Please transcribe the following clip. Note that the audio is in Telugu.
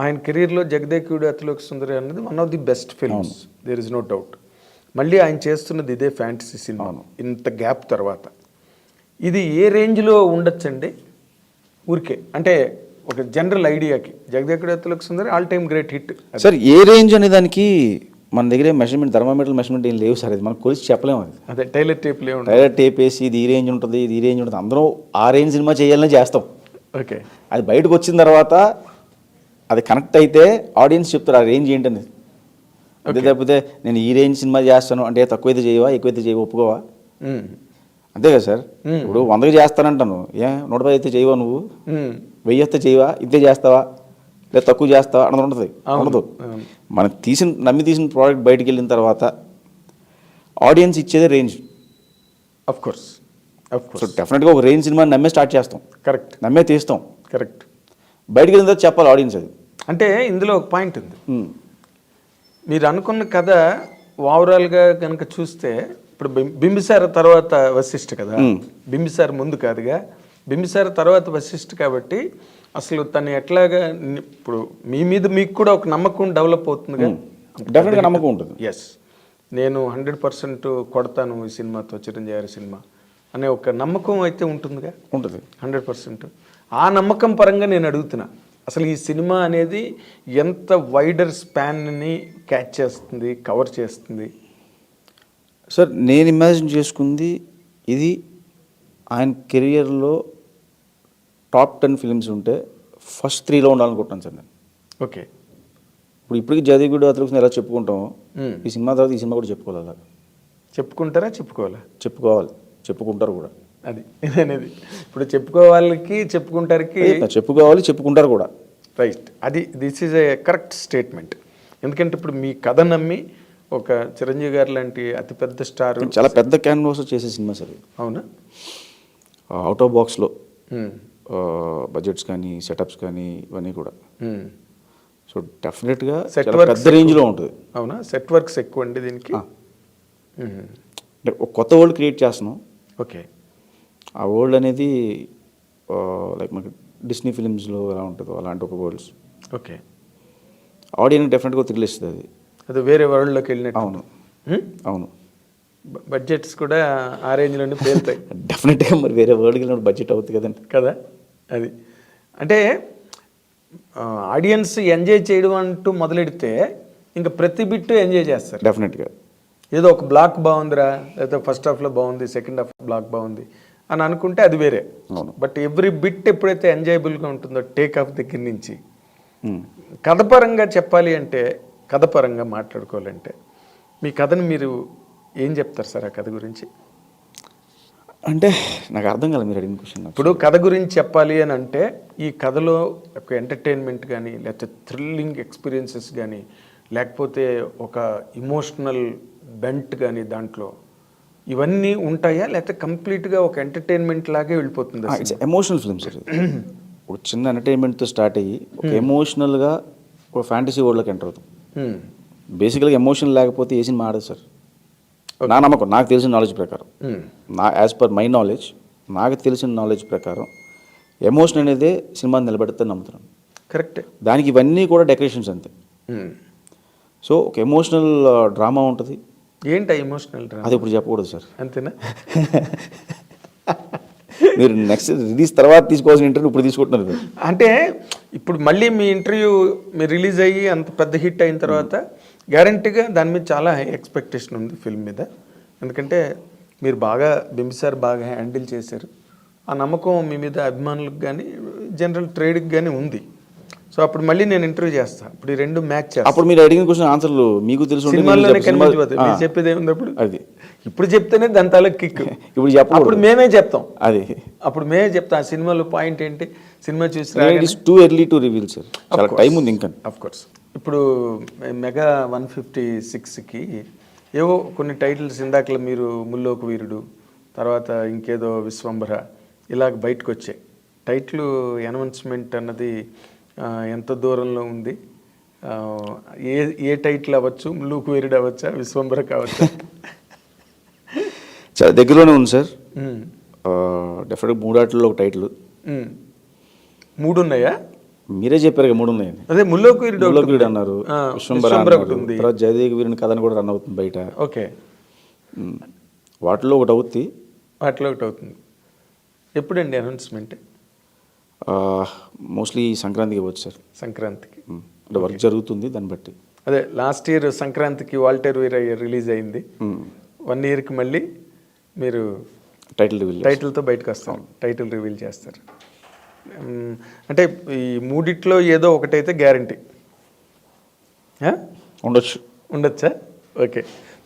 ఆయన కెరీర్లో జగదేకుడు అతిలోక సుందరి అనేది one of the best films, there is no doubt. మళ్ళీ ఆయన చేస్తున్నది ఇదే ఫ్యాంటసీ సినిమా ఇంత గ్యాప్ తర్వాత. ఇది ఏ రేంజ్లో ఉండొచ్చండి ఊరికే అంటే ఒక జనరల్ ఐడియాకి? జగదేకుడు Athiloka Sundari all time great hit sir. ఏ రేంజ్ అనే దానికి మన దగ్గర మెజర్మెంట్, థర్మామీటర్ మెజర్మెంట్ ఏం లేవు సార్. అది మనం కొలిసి చెప్పలేము. అది అదే టైలర్ టేప్ లేవు. టైలర్ టేప్ వేసి ఇది ఈ రేంజ్ ఉంటుంది, ఇది ఈ రేంజ్ ఉంటుంది, అందరూ ఆ రేంజ్ సినిమా చేయాలని చేస్తాం. ఓకే, అది బయటకు వచ్చిన తర్వాత అది కనెక్ట్ అయితే ఆడియన్స్ చెప్తారు ఆ రేంజ్ ఏంటనేది. అంతే తప్పితే నేను ఈ రేంజ్ సినిమా చేస్తాను అంటే తక్కువైతే చేయవా ఎక్కువైతే చేయవా ఒప్పుకోవా? అంతే కదా సార్. ఇప్పుడు 100కి చేస్తానంటాను, 110 అయితే చేయవా నువ్వు? 1000 అయితే చేయవా? ఇంతే చేస్తావా లేదా తక్కువ చేస్తావా అన్నది ఉంటుంది. ఉండదు. మనం నమ్మి తీసిన ప్రోడక్ట్ బయటికి వెళ్ళిన తర్వాత ఆడియన్స్ ఇచ్చేదే రేంజ్. Of course. సో డెఫినెట్గా ఒక రేంజ్ సినిమా నమ్మే స్టార్ట్ చేస్తాం. కరెక్ట్. నమ్మే తీస్తాం. కరెక్ట్. బయటికి వెళ్ళిన తర్వాత చెప్పాలి ఆడియన్స్ అది. అంటే ఇందులో ఒక పాయింట్ ఉంది. మీరు అనుకున్న కథ ఓవరాల్గా కనుక చూస్తే ఇప్పుడు బింబిసార తర్వాత వశిష్ఠ కదా, బింబిసార ముందు కాదుగా, బింబిసార తర్వాత వశిష్ఠ. కాబట్టి అసలు తను ఎట్లాగా ఇప్పుడు మీ మీద మీకు కూడా ఒక నమ్మకం డెవలప్ అవుతుందిగా. డెఫినెట్గా నమ్మకం ఉంటుంది. ఎస్, నేను 100% కొడతాను ఈ సినిమాతో, చిరంజీవి గారి సినిమా అనే ఒక నమ్మకం అయితే ఉంటుందిగా. ఉంటుంది 100%. ఆ నమ్మకం పరంగా నేను అడుగుతున్నా, అసలు ఈ సినిమా అనేది ఎంత వైడర్ స్పాన్ని క్యాచ్ చేస్తుంది, కవర్ చేస్తుంది? సార్ నేను ఇమాజిన్ చేసుకుంది ఇది ఆయన కెరియర్లో టాప్ 10 ఫిల్మ్స్ ఉంటే ఫస్ట్ 3లో ఉండాలనుకుంటాను సార్ నేను. ఓకే. ఇప్పటికి జగదేకుడు అతిలోక ఎలా చెప్పుకుంటామో ఈ సినిమా తర్వాత ఈ సినిమా కూడా చెప్పుకోవాలి. అలా చెప్పుకుంటారా? చెప్పుకోవాలా? చెప్పుకోవాలి. చెప్పుకుంటారు కూడా. అది అనేది ఇప్పుడు చెప్పుకోవాలకి చెప్పుకుంటారికి చెప్పుకోవాలి, చెప్పుకుంటారు కూడా. రైట్. అది this is a correct statement. ఎందుకంటే ఇప్పుడు మీ కథ నమ్మి ఒక చిరంజీవి గారు లాంటి అతిపెద్ద స్టార్, చాలా పెద్ద క్యాన్వాస్ చేసే సినిమా సార్. అవునా? అవుట్ ఆఫ్ బాక్స్లో బడ్జెట్స్ కానీ సెటప్స్ కానీ ఇవన్నీ కూడా. సో డెఫినెట్గా సెట్ వర్క్ పెద్ద రేంజ్లో ఉంటుంది. అవునా? సెట్ వర్క్స్ ఎక్కువ అండి దీనికి. అంటే ఒక కొత్త వరల్డ్ క్రియేట్ చేస్తున్నాం. ఓకే. ఆ వరల్డ్ అనేది లైక్ మనకి డిస్నీ ఫిలిమ్స్లో ఎలా ఉంటుందో అలాంటి ఒక వరల్డ్స్. ఓకే. ఆడియన్స్ డెఫినెట్గా థ్రిల్ ఇస్తుంది. అది వేరే వరల్డ్లోకి వెళ్ళినట్టు. అవును. అవును. బడ్జెట్స్ కూడా ఆ రేంజ్లోనే పేరుతాయి. డెఫినెట్గా మరి వేరే వరల్డ్కి వెళ్ళినప్పుడు బడ్జెట్ అవుతుంది కదండి. కదా. అది అంటే ఆడియన్స్ ఎంజాయ్ చేయడం అంటూ మొదలెడితే ఇంకా ప్రతి బిట్టు ఎంజాయ్ చేస్తారు డెఫినెట్గా. ఏదో ఒక బ్లాక్ బాగుందిరా, లేకపోతే ఫస్ట్ హాఫ్లో బాగుంది, సెకండ్ హాఫ్ బ్లాక్ బాగుంది అని అనుకుంటే అది వేరే. బట్ ఎవ్రీ బిట్ ఎప్పుడైతే ఎంజాయబుల్గా ఉంటుందో టేక్ ఆఫ్ దగ్గర నుంచి, కథపరంగా చెప్పాలి అంటే, కథపరంగా మాట్లాడుకోవాలంటే మీ కథను మీరు ఏం చెప్తారు సార్ ఆ కథ గురించి? అంటే నాకు అర్థం కాలేదు మీరు అడిగిన క్వశ్చన్. ఇప్పుడు కథ గురించి చెప్పాలి అని అంటే ఈ కథలో ఒక ఎంటర్టైన్మెంట్ కానీ, లేకపోతే థ్రిల్లింగ్ ఎక్స్పీరియన్సెస్ కానీ, లేకపోతే ఒక ఇమోషనల్ బెంట్ కానీ దాంట్లో ఇవన్నీ ఉంటాయా, లేకపోతే కంప్లీట్గా ఒక ఎంటర్టైన్మెంట్ లాగే వెళ్ళిపోతుంది? It's emotional film sir. ఒక చిన్న ఎంటర్టైన్మెంట్తో స్టార్ట్ అయ్యి ఒక ఎమోషనల్గా ఒక ఫ్యాంటసీ వరల్డ్లోకి ఎంటర్ అవుతాం. బేసికల్గా ఎమోషన్ లేకపోతే ఏ సినిమా ఆడదు సార్. నా నమ్మకం, నాకు తెలిసిన నాలెడ్జ్ ప్రకారం, యాజ్ పర్ మై నాలెడ్జ్, నాకు తెలిసిన నాలెడ్జ్ ప్రకారం ఎమోషన్ అనేది సినిమాని నిలబెడతాను నమ్ముతున్నాను. కరెక్ట్. దానికి ఇవన్నీ కూడా డెకరేషన్స్ అంతే. సో ఒక ఎమోషనల్ డ్రామా ఉంటుంది. ఏంటి ఎమోషనల్ డ్రామా? అది ఇప్పుడు చెప్పకూడదు సార్. అంతేనా? మీరు నెక్స్ట్ రిలీజ్ తర్వాత తీసుకోవాల్సిన ఇంటర్వ్యూ ఇప్పుడు తీసుకుంటున్నారు. అంటే ఇప్పుడు మళ్ళీ మీ ఇంటర్వ్యూ మీరు రిలీజ్ అయ్యి అంత పెద్ద హిట్ అయిన తర్వాత గ్యారంటీగా దాని మీద చాలా హై ఎక్స్పెక్టేషన్ ఉంది ఫిల్మ్ మీద. ఎందుకంటే మీరు బాగా బింబిసార్ బాగా హ్యాండిల్ చేశారు. ఆ నమ్మకం మీ మీద అభిమానులకు కానీ జనరల్ ట్రేడ్కి కానీ ఉంది. సో అప్పుడు మళ్ళీ నేను ఇంటర్వ్యూ చేస్తాను. ఇప్పుడు ఈ రెండు మ్యాచ్ చేస్తాను. అప్పుడు మీరు అడిగిన క్వశ్చన్ ఆన్సర్లు మీకు తెలుసు, సినిమాల్లోనే కనిపించిపోతుంది. మీరు చెప్పేది ఏముంది అప్పుడు? అది ఇప్పుడు చెప్తేనే దాని తాలూకు కిక్. ఇప్పుడు అప్పుడు మేమే చెప్తాం. అది అప్పుడు మేమే చెప్తాం ఆ సినిమాలో పాయింట్ ఏంటి, సినిమా చూసి. It is too early to reveal sir. చాలా టైం ఉంది ఇంకా. Of course. ఇప్పుడు మెగా 156కి ఏవో కొన్ని టైటిల్స్ ఇందాకలో మీరు ముల్లోక వీరుడు, తర్వాత ఇంకేదో విశ్వంభర ఇలాగ బయటకు వచ్చాయి. టైటిల్ అనౌన్స్మెంట్ అన్నది ఎంత దూరంలో ఉంది? ఏ టైటిల్ అవ్వచ్చు? ముల్లోక వీరుడు అవ్వచ్చా, విశ్వంభర కావచ్చా? చాలా దగ్గరలోనే ఉంది సార్. డెఫినెట్గా 3 ఆటల్లో ఒక టైటిల్. 3 ఉన్నాయా? మీరే చెప్పారు కదా 3 ఉన్నాయని. అదే ముల్లోకి వీరుడు ఒకటి ముల్లోకి వీరుడు ఉంది. అన్నారు, ఆ, విశ్వంబర విశ్వంబర అన్నారు, ఒకటి ఉంది. తర్వాత జయదేవి వీరుని కథను కూడా రన్ అవుతుంది బయట. ఓకే, వాటిలో ఒకటి అవుతుంది. వాటిలో ఒకటి అవుతుంది. ఎప్పుడండి అనౌన్స్మెంట్? మోస్ట్లీ సంక్రాంతికి ఇవ్వచ్చు సార్. సంక్రాంతికి. అంటే వర్క్ జరుగుతుంది దాన్ని బట్టి. అదే లాస్ట్ ఇయర్ సంక్రాంతికి వాల్టర్ వీరయ్య రిలీజ్ అయింది. 1 ఇయర్కి మళ్ళీ మీరు టైటిల్తో బయటకు వస్తారు, టైటిల్ రివీల్ చేస్తారు. అంటే ఈ మూడిట్లో ఏదో ఒకటైతే గ్యారంటీ ఉండొచ్చు. ఉండొచ్చా? ఓకే.